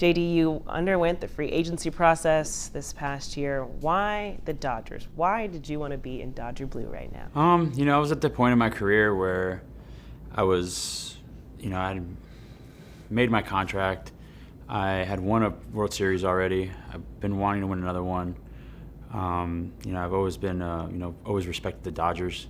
JD, you underwent the free agency process this past year. Why the Dodgers? Why did you want to be in Dodger blue right now? I was at the point in my career where I was, I'd made my contract. I had won a World Series already. I've been wanting to win another one. I've always been, always respected the Dodgers.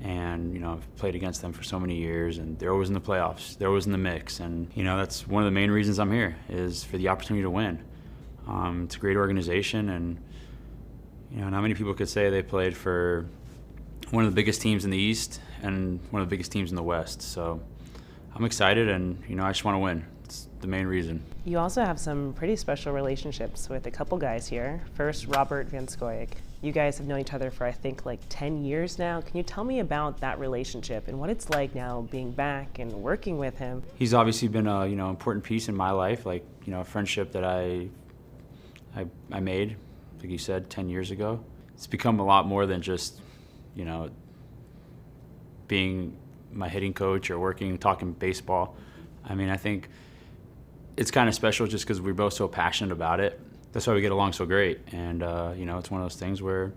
And, I've played against them for so many years, and they're always in the playoffs. They're always in the mix. And, that's one of the main reasons I'm here, is for the opportunity to win. It's a great organization, and, not many people could say they played for one of the biggest teams in the East and one of the biggest teams in the West. So I'm excited, and, I just want to win. It's the main reason. You also have some pretty special relationships with a couple guys here. First, Robert Van Ginkel. You guys have known each other for, I think, like 10 years now. Can you tell me about that relationship and what it's like now being back and working with him? He's obviously been a, important piece in my life, like, a friendship that I made, like you said, 10 years ago. It's become a lot more than just, being my hitting coach or talking baseball. I think it's kind of special just because we're both so passionate about it. That's why we get along so great. And, it's one of those things where,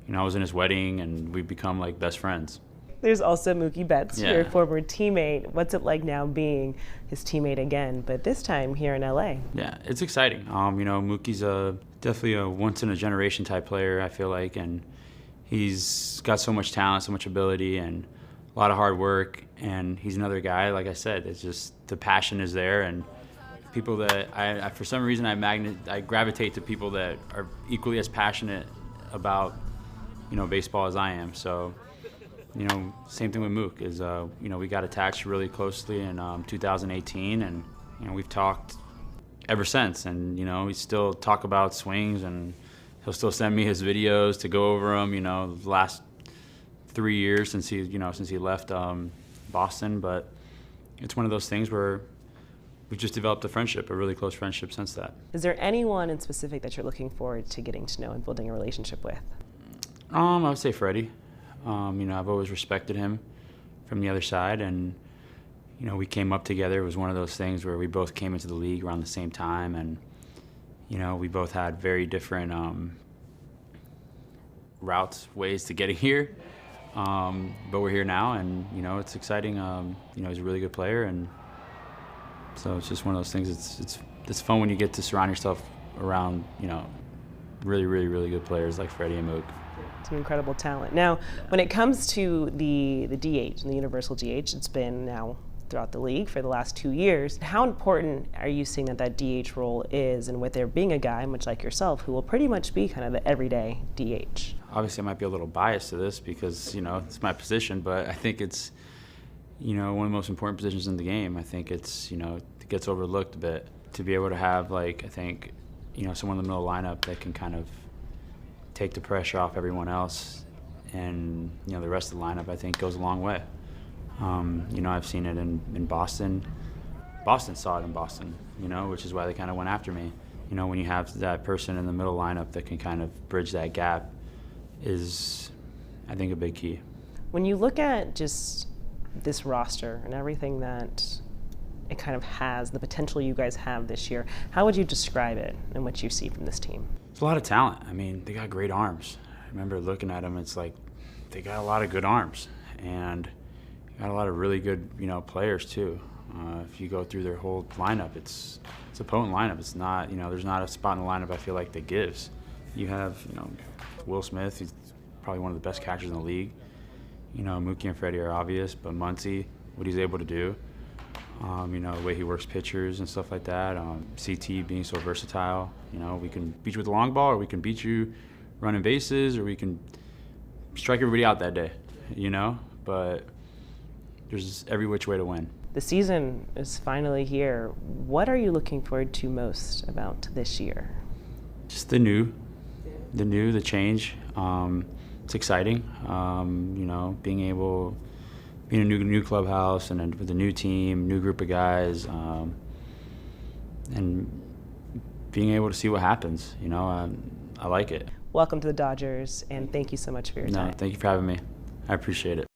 I was in his wedding and we've become like best friends. There's also Mookie Betts, your former teammate. What's it like now being his teammate again, but this time here in LA? Yeah, it's exciting. Mookie's definitely a once-in-a-generation type player, I feel like, and he's got so much talent, so much ability, and a lot of hard work. And he's another guy, like I said, it's just the passion is there, and people that I for some reason I gravitate to people that are equally as passionate about baseball as I am. So same thing with Mook is we got attached really closely in 2018, and we've talked ever since. And we still talk about swings, and he'll still send me his videos to go over them. The last 3 years since he left Boston, but it's one of those things where we've just developed a really close friendship since that. Is there anyone in specific that you're looking forward to getting to know and building a relationship with? I would say Freddie. I've always respected him from the other side, and we came up together. It was one of those things where we both came into the league around the same time, and we both had very different ways to getting here. But we're here now, and it's exciting. He's a really good player, and so it's just one of those things. It's fun when you get to surround yourself around really, really, really good players like Freddie and Mook. Some incredible talent. Now, when it comes to the DH and the universal DH, it's been now throughout the league for the last 2 years. How important are you seeing that DH role is, and with there being a guy much like yourself who will pretty much be kind of the everyday DH? Obviously, I might be a little biased to this because it's my position, but I think it's one of the most important positions in the game. I think it's it gets overlooked a bit to be able to have someone in the middle lineup that can kind of take the pressure off everyone else, and the rest of the lineup I think goes a long way. I've seen it in Boston. Boston saw it in Boston, which is why they kind of went after me. When you have that person in the middle lineup that can kind of bridge that gap is, I think, a big key. When you look at just this roster and everything that it kind of has, the potential you guys have this year, how would you describe it and what you see from this team? It's a lot of talent. They got great arms. I remember looking at them, it's like they got a lot of good arms, and got a lot of really good, players too. If you go through their whole lineup, it's a potent lineup. It's not, there's not a spot in the lineup I feel like that gives. You have, Will Smith, he's probably one of the best catchers in the league. Mookie and Freddie are obvious, but Muncy, what he's able to do, the way he works pitchers and stuff like that. CT being so versatile, we can beat you with the long ball, or we can beat you running bases, or we can strike everybody out that day, but there's every which way to win. The season is finally here. What are you looking forward to most about this year? Just the change. It's exciting. Being a new clubhouse and with a new team, new group of guys, and being able to see what happens. I like it. Welcome to the Dodgers, and thank you so much for your time. Thank you for having me. I appreciate it.